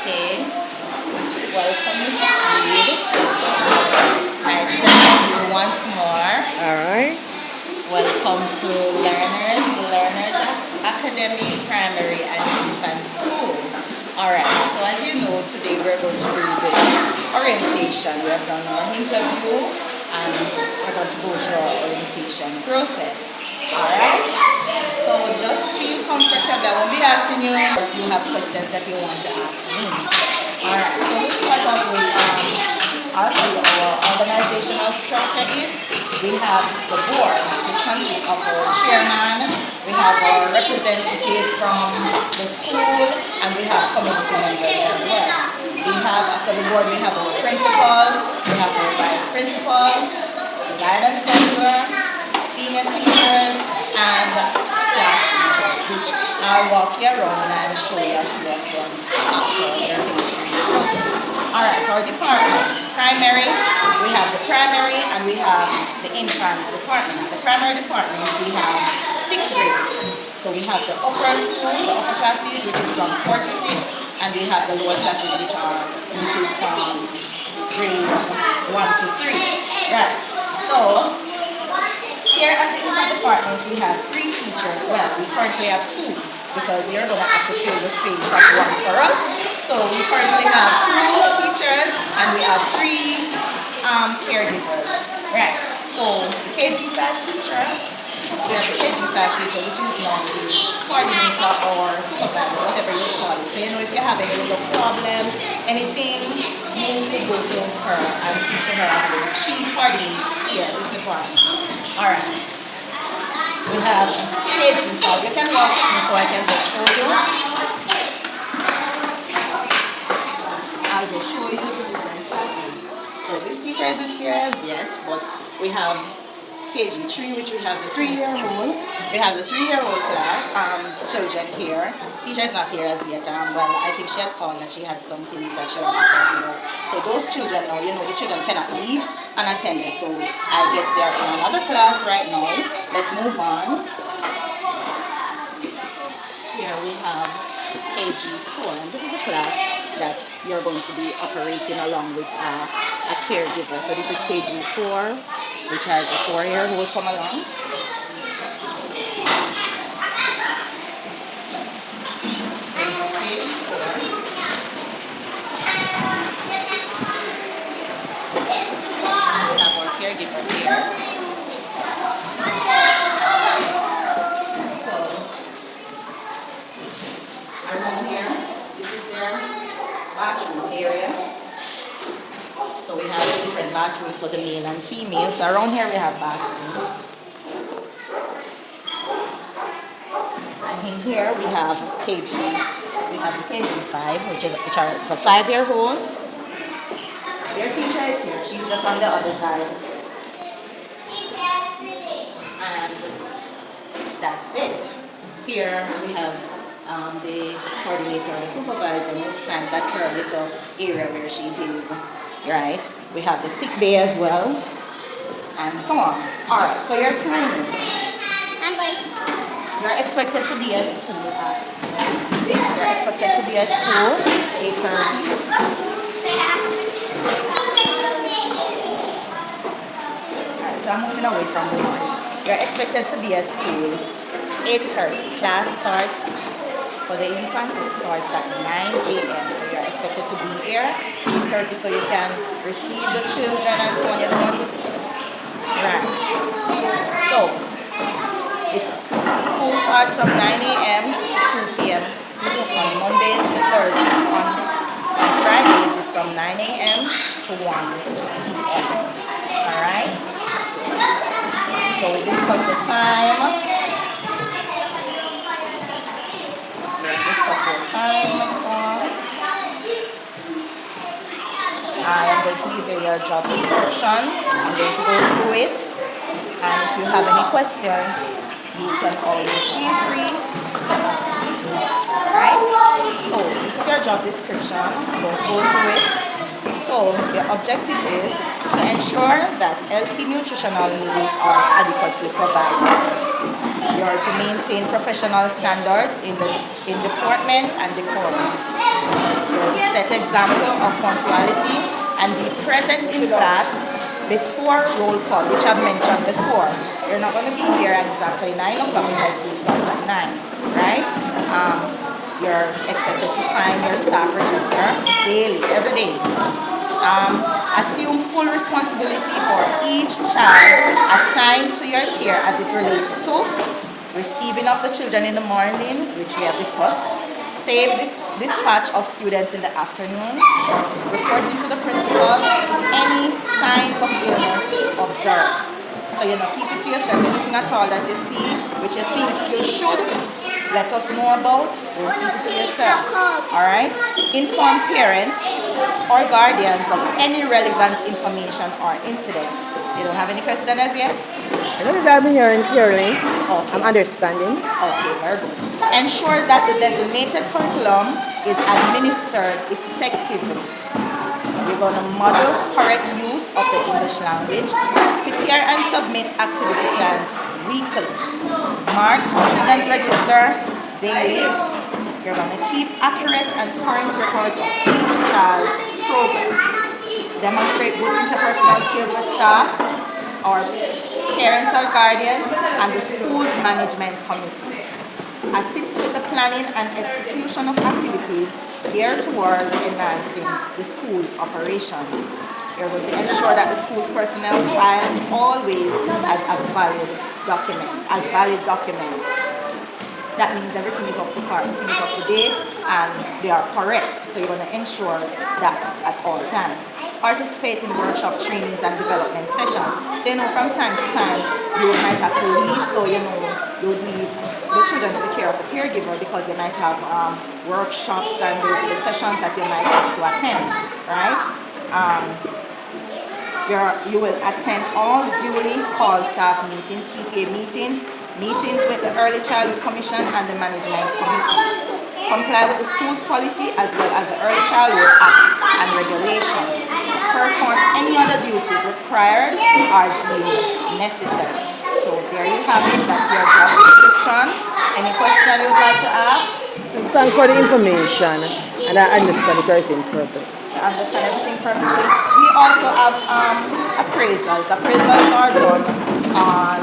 Okay. Welcome, Mrs. Reed. Nice to have you once more. All right. Welcome to the Learners Academy Primary and Infant School. Alright, so as you know, today we're going to do the orientation. We have done our interview and we're going to go through our orientation process. Alright, so just feel comfortable. I won't be asking you if you have questions that you want to ask me. Alright, so we'll start off with our organizational structure is we have the board, which consists of our chairman, we have our representative from the school, and we have community members as well. We have, after the board, we have our principal, we have our vice principal, the guidance counselor, senior teachers, and class teachers, which I'll walk you around and show you a few of them after their history process. Alright, our departments. Primary, we have the primary and we have the infant department. The primary department, we have 6 grades. So we have the upper school, the upper classes, which is from 4 to 6, and we have the lower classes, which is from grades 1 to 3. Right. So here at the infant department, we have 3 teachers. Well, we currently have 2 because you're going to have to fill the space of 1 for us. So we currently have 2 teachers and we have 3 caregivers. Right. So the KG5 teacher, we have the KG5 teacher, which is now the coordinator or supervisor, whatever you call it. So you know, if you have any little problems, anything, you can go to her and speak to her about it. She coordinates here, this department. Alright. We have KG5. You can walk with me so I can just show you. I'll just show you the different classes. So this teacher isn't here as yet, but we have KG3, which we have the 3-year-old. We have the 3-year-old class, children here. Teacher is not here as yet. Well, I think she had called that she had some things that she had to sort out. So those children now, you know, the children cannot leave unattended. So I guess they are in another class right now. Let's move on. Here we have KG4, and this is a class that you're going to be operating along with a caregiver. So this is KG4, which has a 4-year-old come along. We have our caregiver here. So, around here, this is their bathroom area. So we have different bathrooms for the male and female. So around here we have bathrooms. And in here we have KG. We have the KG5, which is a 5-year-old. Their teacher is here. She's just on the other side. And that's it. Here we have the coordinator, the supervisor. Most times that's her little area where she is. Right? We have the sick bay as well, and so on. Alright, so your timing. You're expected to be at school at 8:30. Alright, so I'm moving away from the noise. You're expected to be at school 8:30. Class starts for the infant, it starts at 9 a.m. So you're expected to be here 8:30 so you can receive the children and so on. You don't want to right. So school starts from 9 a.m. to 2 p.m. on Mondays to Thursdays. On Fridays it's from 9 a.m. to 1 p.m. Alright? So we discuss the time. I am going to give you your job description. I'm going to go through it, and if you have any questions, you can always feel free to ask. Alright? So this is your job description. I'm going to go through it. So the objective is to ensure that healthy nutritional needs are adequately provided. You are to maintain professional standards in deportment and decorum. You are to set example of punctuality and be present in class before roll call, which I've mentioned before. You're not going to be here exactly 9 o'clock because school starts at 9, right? You're expected to sign your staff register daily, every day. Assume full responsibility for each child assigned to your care as it relates to receiving of the children in the mornings, which we have discussed, safe dispatch of students in the afternoon, reporting to the principal any signs of illness observed. So keep it to yourself. Anything at all that you see, which you think you should let us know about, don't keep it to yourself. Alright? Inform parents or guardians of any relevant information or incident. You don't have any question as yet? I know that I've been hearing clearly. Okay. I'm understanding. Okay, very good. Ensure that the designated curriculum is administered effectively. We're going to model correct use of the English language. Prepare and submit activity plans weekly. Mark children's register daily. You're going to keep accurate and current records of each child's progress. Demonstrate good interpersonal skills with staff, or parents or guardians, and the school's management committee. Assist with the planning and execution of activities geared towards enhancing the school's operation. You're going to ensure that the school's personnel file always as valid documents. That means everything is up to par, everything is up to date, and they are correct. So you're going to ensure that at all times. Participate in workshop trainings and development sessions. So from time to time you might have to leave, so you would leave the children in the care of the caregiver because you might have workshops and those are the sessions that you might have to attend, right? You will attend all duly called staff meetings, PTA meetings with the Early Childhood Commission and the Management Committee. Comply with the school's policy as well as the Early Childhood Act and regulations. Perform any other duties required or deemed necessary. So there you have it, that's your job description. Any question you would like to ask? Thanks for the information, and I understand it everything perfect. I understand everything perfectly. We also have appraisals. Appraisals are done on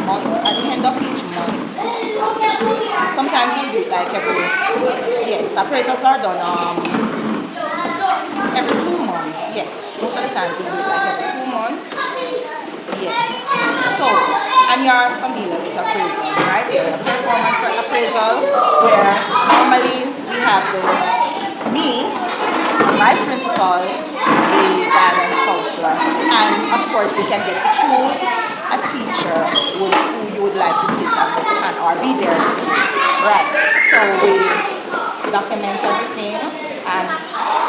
months, at the end of each month. Sometimes we do it like appraisals are done every 2 months. Yes, most of the times we do it like every 2 months. Yeah. So, and you're familiar with appraisals, right? You have a performance appraisal where normally we have the vice principal, the guidance counselor, and of course you can get to choose a teacher who you would like to sit and or be there with you. Right. So we document everything, and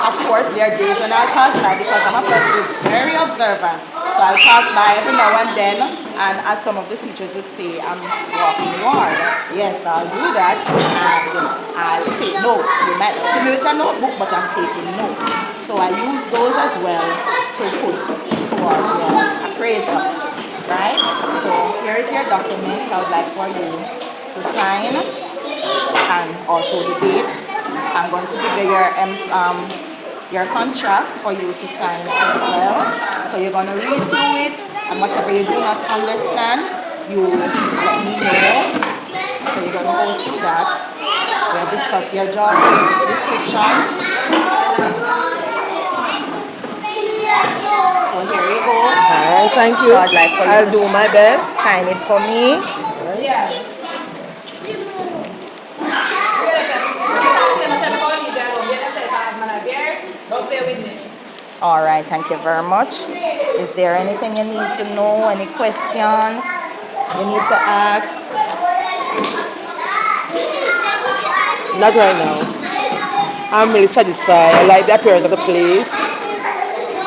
of course there are days when I'll pass by because I'm a person who's very observant. So I'll pass by every now and then, and as some of the teachers would say, I'm walking ward. Yes, I'll do that, and I'll take notes. You might not see me with a notebook, but I'm taking notes. So I use those as well to put towards your appraisal, right? So here is your document. I would like for you to sign, and also the date. I'm going to give you your contract for you to sign as well. So you're going to read through it, and whatever you do not understand, you let me know. So you're going to go through that. We'll discuss your job description. So here you go. Alright, thank you. So I'd like for you I'll to do my best. sign it for me. Yeah. Don't play with me. All right, thank you very much. Is there anything you need to know? Any question you need to ask? Not right now. I'm really satisfied. I like the appearance of the place,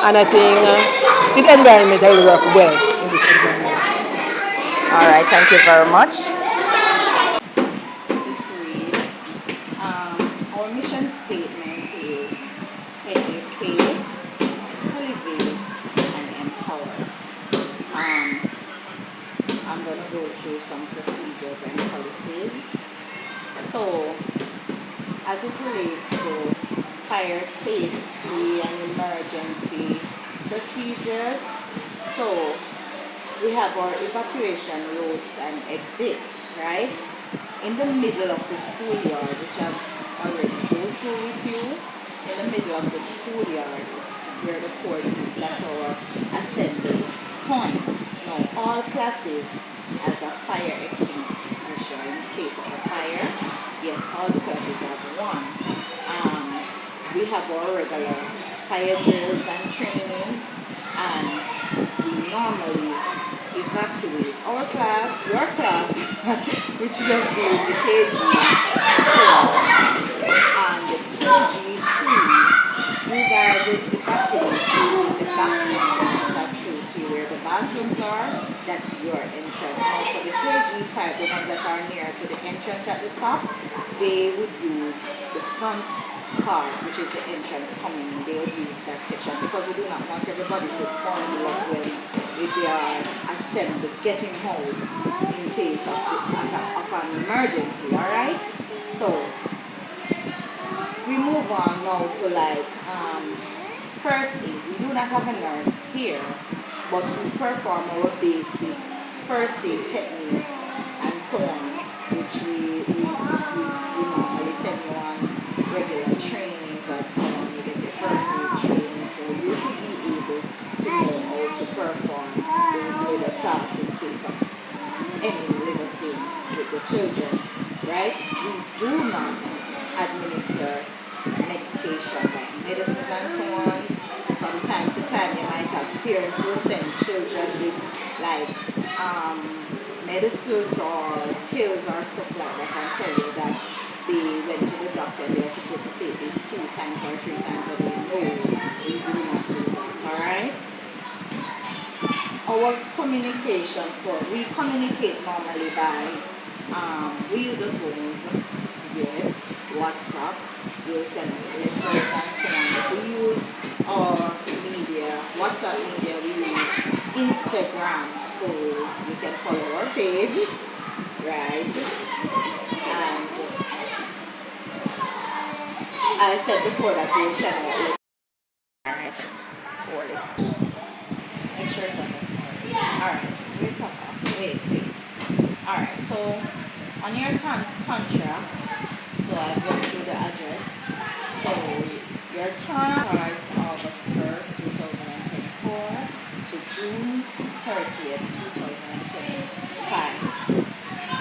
and I think this environment will work well in this environment. All right, thank you very much. Our mission statement classes. So, as it relates to fire safety and emergency procedures, so we have our evacuation routes and exits, right? In the middle of the schoolyard, which I've already go through with you, in the middle of the schoolyard is where the court is. That's our assembly point. Now, all classes as a fire extinguisher in case of a fire. Yes, all the classes have one. We have our regular fire drills and trainings, and we normally evacuate our class, your class, which we have doing the KG4 and the KG3. You guys will evacuate using the back entrance I've showed you where the bathrooms are. That's your entrance. Now for the KG5, the ones that are near to the entrance at the top, they would use the front part, which is the entrance coming in. They'll use that section because we do not want everybody to bundle up when they are assembled, getting out in case of an emergency. Alright? So we move on now to first aid. We do not have a nurse here, but we perform our basic first aid techniques and so on, which we normally send you on regular trainings and so on. You get your first aid training, so you should be able to know how to perform those little tasks in case of any little thing with the children, right? We do not administer medication like medicines and so on. From time to time you might have parents who send children with like medicines or pills or stuff like that and tell you that they went to the doctor, they're supposed to take this 2 times or 3 times a day. No, we do not do that, alright? Our communication we communicate normally by we use the phones, yes, WhatsApp, we'll send letters and so on. But we use our media, WhatsApp media, we use Instagram, so you can follow our page, right? And I said before that we'll send out letters. Alright, hold it. Make sure it's on it. Alright, wait, Papa. Wait. Alright, so on your contract, so I've went through the address. So your term starts August 1st, 2024 to June 30th, 2025.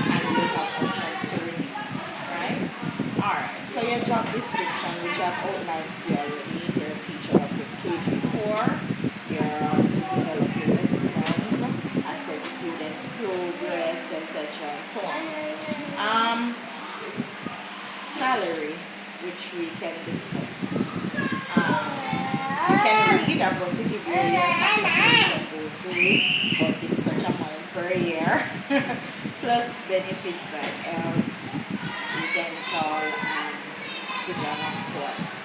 And you have options to renew, right? Alright, so your job description, which I've outlined to you already, you're a teacher of the KG4, you're to develop your lessons, assess students' progress, etc. and so on. Salary, which we can discuss. You can read. I'm going to give you your contract, go through it, but it's such a amount per year, plus benefits like health, dental, and vision, of course.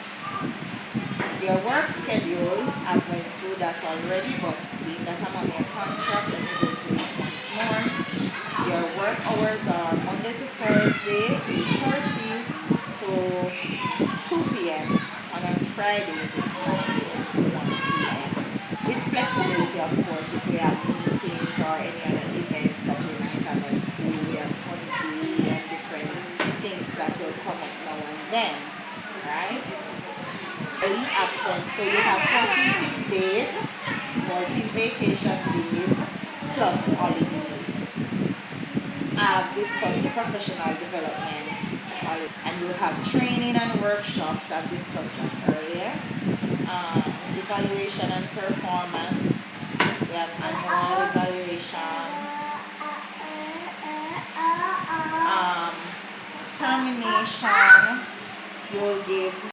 Your work schedule, I've went through that already, but being that I'm on your contract, let me go through it once more. Your work hours are Monday to Thursday, 8:30 to 2 p.m. and on Fridays it's 9 a.m. to 1 p.m. With flexibility, of course, if we have meetings or any other events that we might have at school, we have fun day and different things that will come up now and then, right? Leave absence, so you have 14 sick days, 14 vacation days, plus holidays. I've discussed the professional development, and you have training and workshops. I've discussed that earlier. Evaluation and performance. We have annual evaluation. Termination. You will give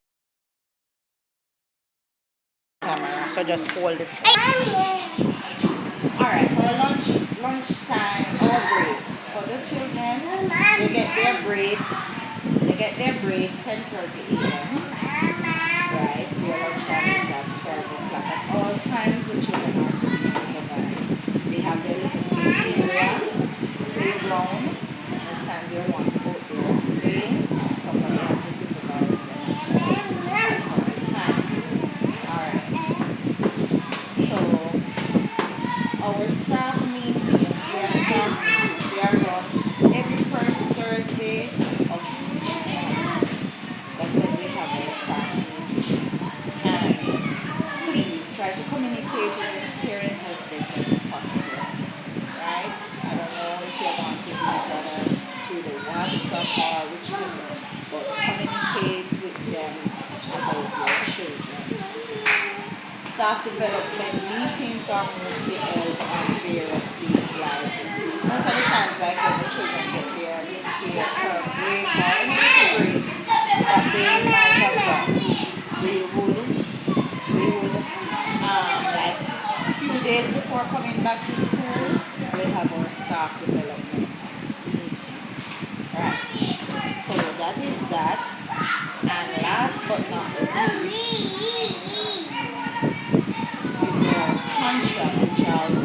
camera, so just hold it. Alright, our lunchtime, our breaks for the children. They get their break 10:30 a.m. Right, their lunchtime is at 12 o'clock. At all times the children are to be supervised. They have their little play area, playground, understand their one staff development meetings are mostly held on various days, like most of the times, like when the children get their midday term break or any little break that they might have got, we would like a few days before coming back to school, we'll have our staff development meeting. Right. So that is that. And last but not least is our contract, which I'll